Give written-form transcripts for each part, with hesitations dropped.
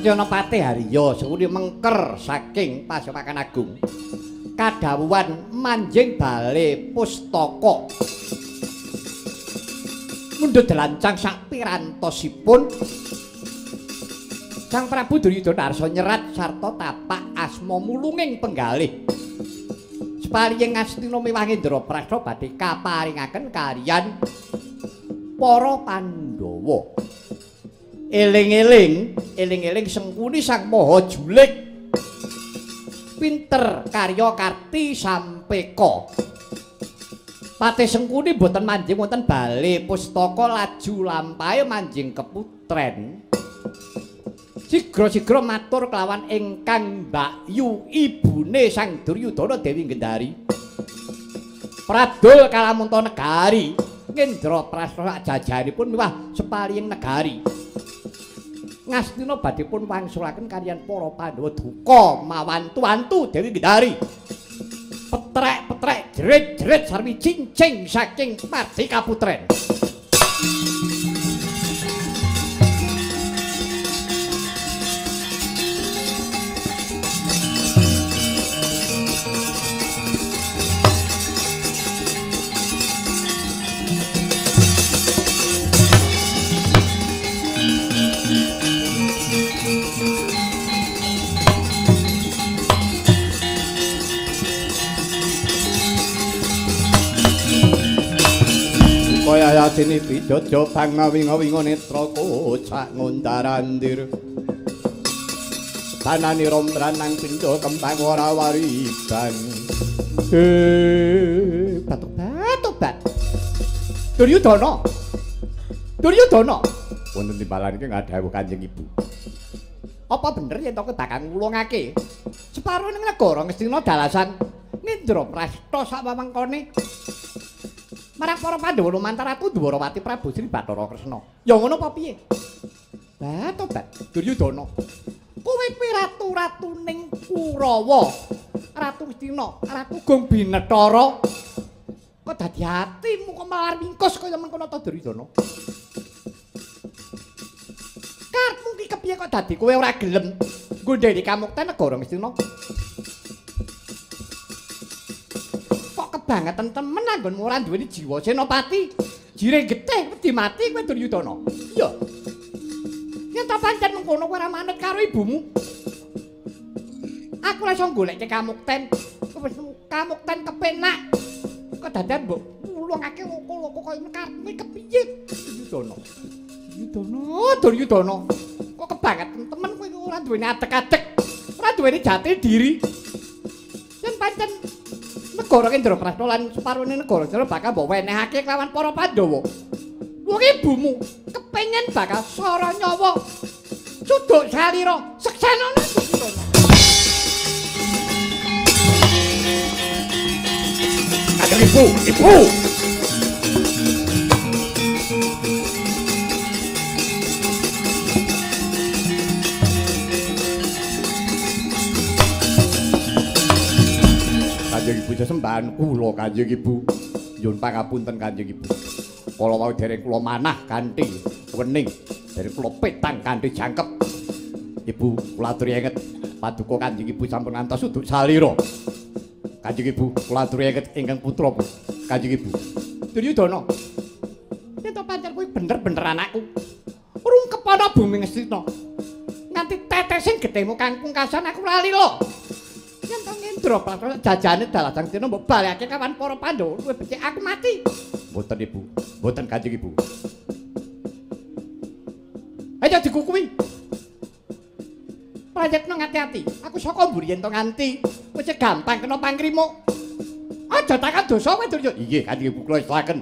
Setyanapati Harya sengkuni mengker saking Pasewakan Agung. Kadhawuhan manjing bale pustaka. Mundhut delancang sak pirantosipun Sang Prabu Duryudana arsa nyerat sarta tapak asma mulunging penggalih. Sepaliying Astina Miwangendra Prasna badhe kaparingaken kaliyan para Pandhawa. Eling-eling sengkuni Sang Maha Julik. Pinter karya karti sampeka. Patih Sengkuni boten manjing wonten bale pustaka laju lampahe manjing keputren. Sigra-sigra matur kelawan ingkang mbakyu ibune Sang Duryudana Dewi Gendari. Pradul kalamunta negari Ngendra Prasna jajanipun miwah sepaliying negari. Ngastina badhe pun wangsulaken kaliyan para Pandhawa duka mawantu-wantu Dewi Gendari. Petrek-petrek jerit-jerit sarwi cincing saking Mardika Putren. Kaya yasini pijojo pangawi-ngawingo netra kocak ngondarandir. Tanani rombranang pindho kembang ora waridan. Batuk-batuk. Duryudana. Wonten timbalan iki ngadhawuh Kanjeng Ibu. Apa bener yen to bakal ngulungake separo ning negara Ngastina dalasan Ngendra Prasna sak wewengkone. Marang para Pandhawa lumantar Ratu Dwarawati Prabu Sri Bathara Kresna. Ya ngono apa piye? Tobat Duryudana. Kowe kuwi ratu-ratu ning Kurawa. Ratu Ngastina, Ratu Gong Binathara. Kok dadi atimu kok malah wingkos kaya mengkono ta Duryudana? Karepmu ki kepiye kok dadi kowe ora gelem nggondheni kamukten negara Ngastina? Bangetan temen anggonmu ora duweni jiwa senopati. Jire getih wedi mati kowe Duryudana. Iya. Yen ta pancen mengkono kowe ora manut karo ibumu. Aku ora iso goleke kamukten. Wis kamukten kepenak. Kok dadan mbok mulungake loko-loko kaya karepmu kepiye Duryudana. Kok kebangetan temen kowe ora duweni adek-adek. Ora duweni jati diri. Yen pancen negara Ngendra Prasna lan separone negara jero bakal mbok wenehake kelawan para Pandhawa. Wong ibumu kepengin bakal sara nyawa suduk salira seksenana Duryudana. Kanjeng Ibu. Kanjeng Ibu sesembahan kula Kanjeng Ibu. Nyuwun pangapunten Kanjeng Ibu. Kala wau dereng kula manah kanthi wening, dereng kula petang kanthi jangkep. Ibu kula aturi enget paduka Kanjeng Ibu sampun ngantos uduk salira. Kanjeng Ibu kula aturi enget ingkang putra Kanjeng Ibu. Duryudana. Yen to pancen kuwi bener-bener anakku. Rungkep ana bumi Ngastina. Nganti tetesing gedhemu kang pungkasan aku lali lho. Yen to Ngendra Prasna jajane dalasang dina mbok balekake kawan para Pandhawa, kowe becik aku mati. Mboten Ibu, mboten Kanjeng Ibu. Ayo dikukui. Prayitna ngati-ati. Aku saka mburi yen to nganti wis gampang kena pangrimuk. Aja takon dosa kowe Duryudana. Inggih Kanjeng Ibu kula istirahaken.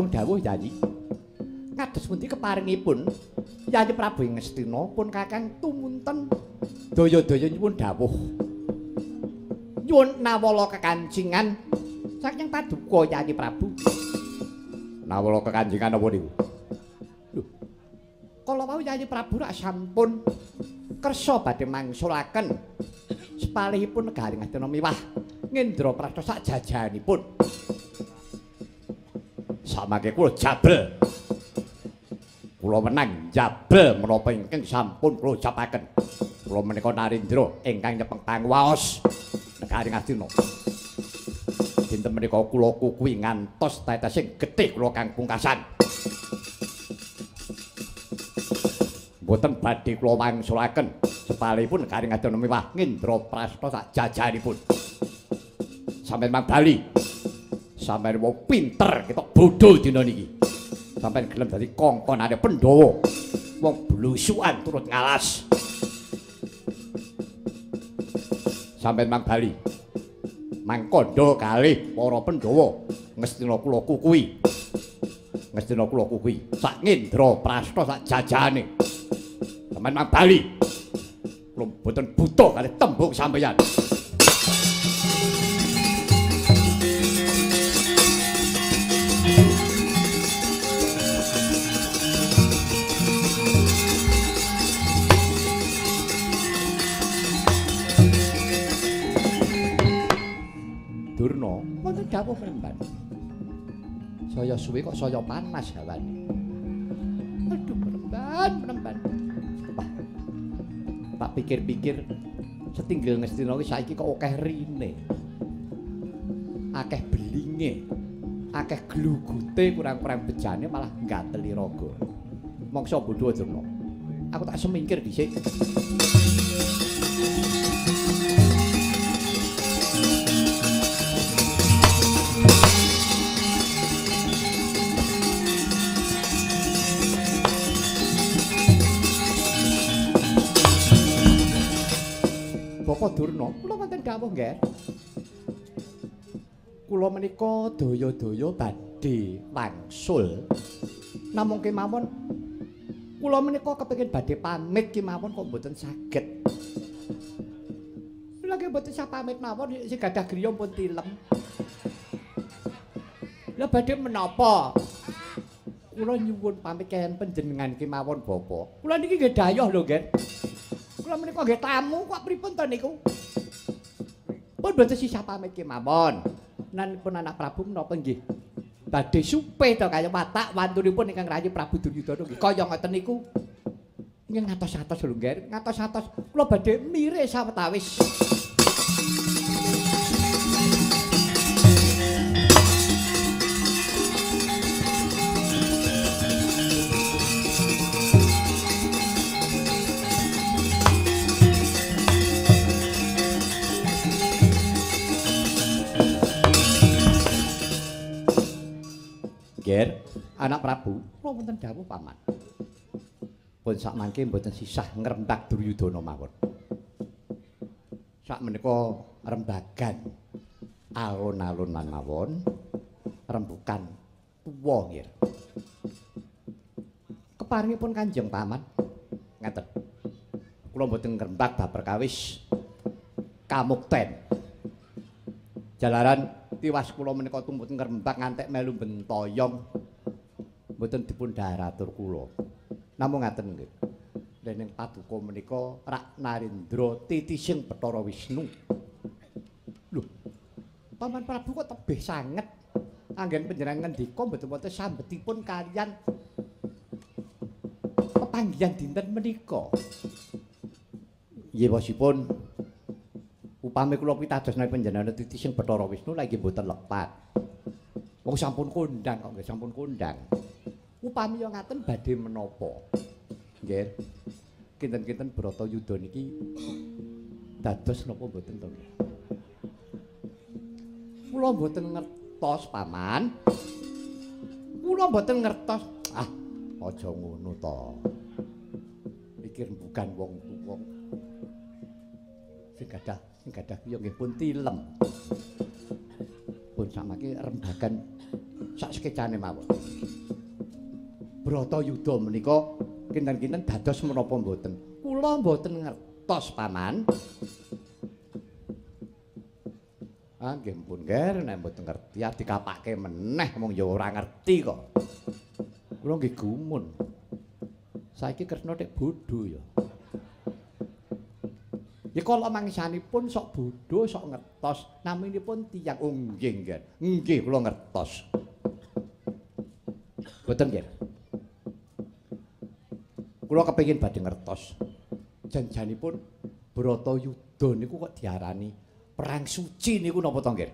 badung dawuh Yayi. Kados pundi keparingipun Yayi Prabu Ngastina pun kakang tumunten daya-daya nyuwun dawuh. Nyuwun nawala kekancingan saking paduka Yayi Prabu. Nawala kekancingan apa niku? Lho. Kala wau Yayi Prabu rak sampun kersa badhe mangsulaken sepalihipun negari Ngastina miwah ngendra prasta sak jajanipun. Samangke kula jabel. Kula menang jabel menapa ingkang sampun kula ucapaken. Kula menika Narendra ingkang nyepeng panguwaos negari Ngastina. Dinten menika kula kukuwi ngantos tetesing getih kula kang pungkasan. Mboten badhe kula wangsulaken sepalipun negari Ngastina miwah ngendra prasta sak jajanipun. Sampeyan mang bali. Sampeyan wong pinter ketok bodho dina niki. Sampeyan gelem dadi kongkonane Pandhawa. Wong blusukan turut ngalas. Sampeyan mang bali. Mangkandha kalih para Pandhawa Ngastina kula kukuwi. Ngastina kula kukuwi sak ngendra prasta sak jajane. Sampeyan mang bali. Kula mboten buta kalih tembung sampeyan. Durna, wonten dawuh mremban. Saya suwe kok saya panas hawane. Aduh mremban. Wah. Tak pikir-pikir setinggal Ngastina iki saiki kok akeh rine. Akeh belinge. Akeh glugute kurang-kurang bejane malah ngateli raga. Mongso bodho Durna. Aku tak semingkir dhisik. Bapak Durna, kula wonten dawuh nggih. Kula menika daya-daya badhe wangsul. Namung kemawon kula menika kepengin badhe pamit kemawon kok mboten saged. Lha mboten sak pamit mawon sing gadah griya pun tilem. Lah badhe menapa? Kula nyuwun pamit kaliyan panjenengan kemawon Bapak. Kula niki nggih dayoh lho, nggih. Kula menika nggih tamu kok pripun to niku? Pun boten sisa pamit kemawon. Nanipun anak Prabu menapa nggih? Badhe supe to kaya watak wantunipun ingkang rayi Prabu Duryudana nggih kaya ngoten niku. Nggih ngatos-atos lho nggih, ngatos-atos. Kula badhe mire sawetawis. Ger, anak Prabu, kula wonten dawuh paman. Pun sakmangke mboten sisah ngrembak Duryudana mawon. Sak menika rembagan alun-alun mawon, rembukan tuwa nggih. Keparingipun Kanjeng Paman ngaten. Kula mboten ngrembak bab perkawis kamukten. Jalaran tiwas kula menika tumpun ngrembak ngantek melu bentoyong mboten dipun dharatur kula. Namung ngaten nggih. Dening paduka menika Rak Narendra titising Bathara Wisnu. Lho. Paman Prabu kok tebih sanget. Anggen panjenengan ngendika mboten wonten sambetipun kaliyan pepanggihan dinten menika. Nggih wasipun upami kula pitadosna panjenengan titising Bathara Wisnu lagi mboten lepat. Wong sampun kondang kok nggih sampun kondang. Upami yo ngaten badhe menapa? Nggih. Kinten-kinten Bratayuda niki dados napa mboten to nggih? Kula mboten ngertos, Paman. Kula mboten ngertos. Ah, aja ngono to. Pikir bukan wong tuwa. Sing gadah yo nggih pun tilem. Pun samangke rembagan sak skecane mawon. Bratayuda menika kinten-kinten dados menapa mboten? Kula mboten ngertos, Paman. Ah, nggih pun nggih, nek mboten ngerti dikapake meneh wong ya ora ngerti kok. Kula nggih gumun. Saiki Kresna tek bodho ya. Ya kala mangsanipun sok bodho, sok ngertos, naminipun tiyang nggih nggih. Nggih kula ngertos. Boten nggih. Kula kepengin badhe ngertos. Janjanipun Bratayuda niku kok diarani perang suci niku napa to nggih?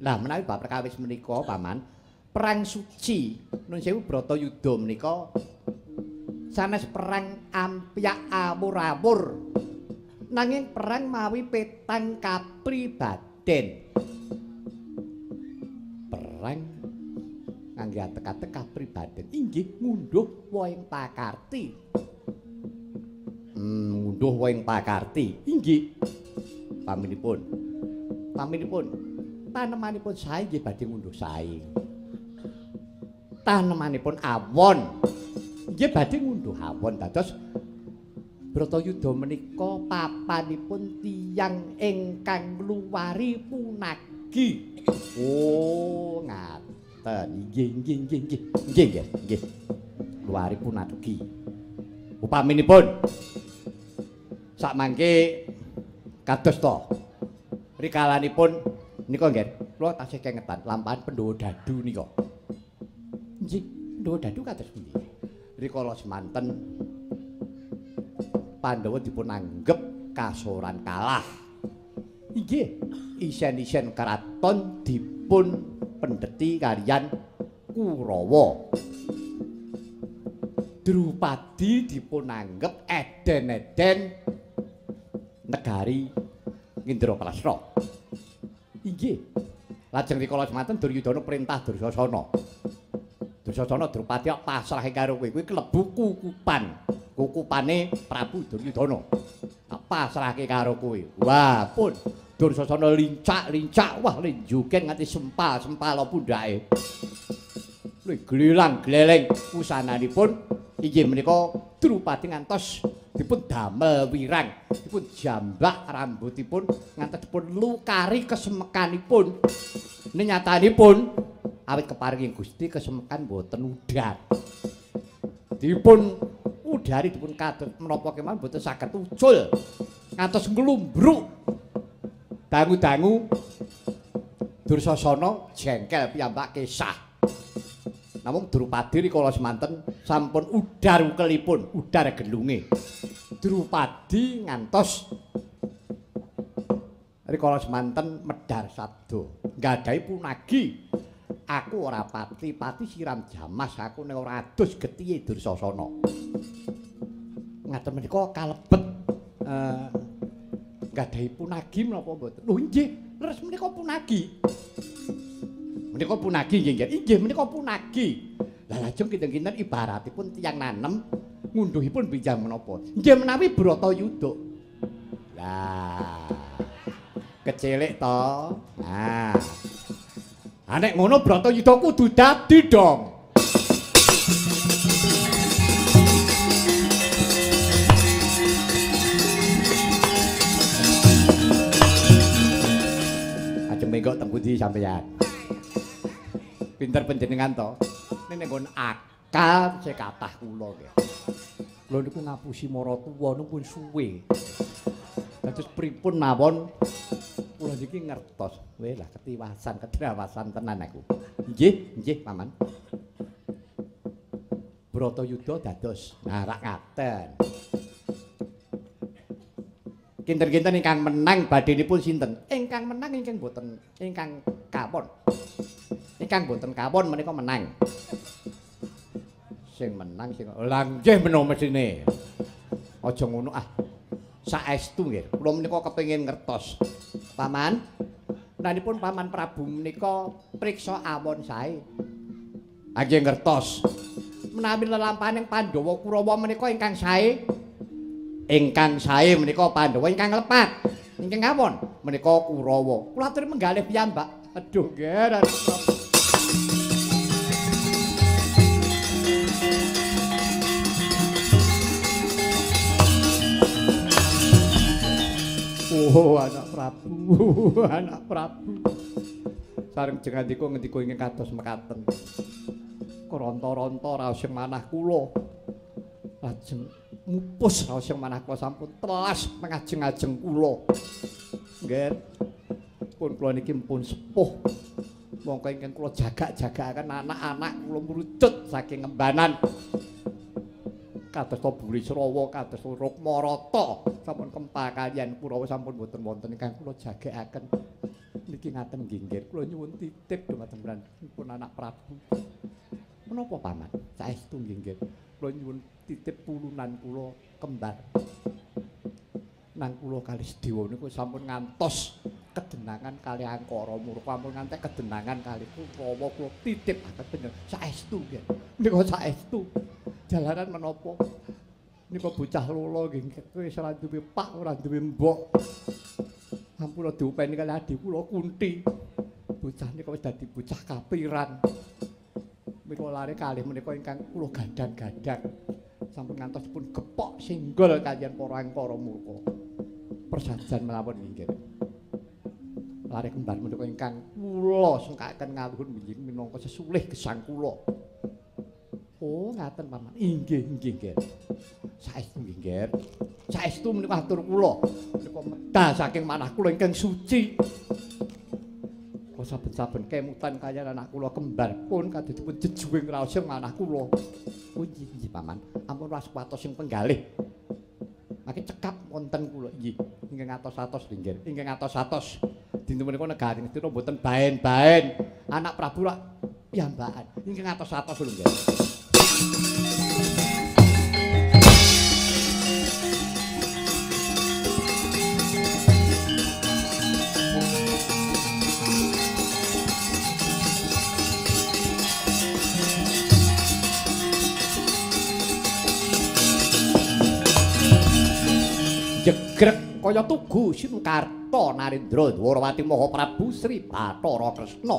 Lah menawi bab perkawis menika Paman, perang suci nun sewu Bratayuda menika sanes perang ampyak awur-awur. Nanging perang mawi petang kapribaden. Perang ngangge atek-atek kapribaden inggih ngunduh woing pakarti. Ngunduh woing pakarti inggih. Paminipun tanemanipun sae nggih badhe ngunduh sae. Tanemanipun awon nggih badhe ngunduh awon dados Bratayuda menika papanipun tiyang ingkang luwari punagi. Oh, ngaten. Nggih. Luwari punagi. Upaminipun sakmangke kados to. Rikalanipun nika nggih, kula tasih kengetan lampahan Pandhawa Dadu nika. Nggih, Pandhawa Dadu kados pundi? Rikala semanten Pandhawa dipun anggep kasoran kalah. Inggih, isen-isen karaton dipun pendheti kaliyan Kurawa. Drupadi dipun anggep eden-eden negari Indraprastha. Inggih. Lajeng rikala semanten Duryudana perintah Dursasana. Dursasana Drupadi pasrah karo kowe kuwi klebu kukupane Prabu Duryudana. Pasrahke karo kowe. Wah, pun Dursasana lincak-lincak, wah lenjuken nganti sempal-sempal pundhake. Lho glilang-gleleng pusananipun inggih menika Drupadi ngantos dipun damel wirang, dipun jambak rambutipun ngantos dipun lukari kesemekanipun. Nyatanipun awit keparinging Gusti kesemekan boten udar. Dipun udari dipun kados menapa kemawon boten saged ucul ngantos nglumbruk. Dangu-dangu Dursasana jengkel piyambak kesah. Namung Drupadi rikala semanten sampun udar ukelipun, udar gelunge. Drupadi ngantos rikala semanten medhar sabda, nggadahi punagi. Aku ora pati siram jamas, aku nek ora adus getihe Dursasana. Ngaten menika kalebet nggadahi punagi menapa mboten? Lho nggih, leres menika punagi. Menika punagi nggih, menika punagi. Lah lajeng kinten-kinten ibaratipun tiyang nanem ngunduhipun bijang menapa? Nggih menawi Bratayuda. Lah kecilik to. Nah. Nek ngono Bratayuda kudu dadi dong. Ajeng mengko teng pundi sampeyan? Pinter panjenengan to. Ning nggon akal sing kathah kula nggih. Kula niku ngapusi maratuwa niku pun suwe. Dados pripun mawon kula niki ngertos. Weh lah kedrawasan tenan aku. Nggih, Paman. Bratayuda dados narak ngaten. Kinten-kinten ingkang menang badhenipun sinten? Ingkang menang ingkang boten ingkang kawon. Ingkang boten kawon menika menang. Sing menang sing lha nggih menawa mesine. Aja ngono ah. Saestu nggih. Kula menika kepengin ngertos. Paman, menanipun Paman Prabu menika priksa awon sae. Nggih ngertos. Menawi lelampahaning Pandhawa Kurawa menika ingkang sae. Ingkang sae menika Pandhawa, ingkang lepat ingkang awon menika Kurawa. Kula aturi menggalih piyambak. Aduh, Ger. Oh, anak Prabu, anak Prabu. Sareng jengandika ngendika ingkang kados mekaten. Keronta-ronta raos sing manah kula. Lajeng mupus raos sing manah kula sampun telas mengajeng-ajeng kula. Nggih. Pun kula niki pun sepuh. Mongko ingkang kula jaga-jagaaken anak-anak kula mrujut saking ngembanan. Kados Burisrawa, kados Rukmarata, sampun kempal kaliyan Kurawa sampun boten wonten ingkang kula jagaaken. Niki ngaten nggih, kula nyuwun titip dhumateng pun anak Prabu. Menapa paman? Saestu nggih. Kula nyuwun titip pulunan kula kembar. Nang kula kalih Sedewa niku sampun ngantos kedenangan kali Angkara Murka, ampun ngantek kedenangan kali Kurawa kula titip akan saestu nggih. Nika saestu. Jalaran menapa? Nika bocah lolo nggih wis ora duwe pak, ora duwe mbok. Ampun diupeni kali adi kula Kunti. Bocah nika wis dadi bocah kapiran. Mila lare kalih menika ingkang kula gadang-gadang. Sampun ngantos pun gepok singgol kaliyan para Angkara Murka. Persajan mawon nggih. Lare kembar menika ingkang kula sengkaken ngaluhun winjing minangka sesulih gesang kula. Oh, ngaten paman. Inggih, nggih. Saestu nggih, saestu menika atur kula. Menika medal saking manah kula ingkang suci. Kula saben-saben kemutan kaliyan anak kula kembar pun kadhipun jejuwing raos sing manah kula. Oh, nggih paman. Ampun waspatos sing penggalih. Mangke cekap wonten kula nggih. Ingkang atos-atos nggih. Ingkang atos-atos. Dinten menika negari ngetira mboten baen-baen. Anak Prabu rak piyambakan. Ingkang atos-atos lho nggih. Jegrek kaya tugu Sinukarta Narendra Dwarawati Maha Prabu Sri Bathara Kresna.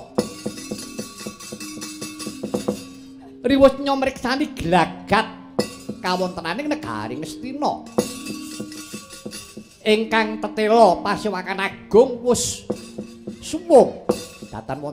Riwus nyamriksani glagat kawontenaning negari Ngastina. Ingkang tetela Pasewakan Agung wus sumung datan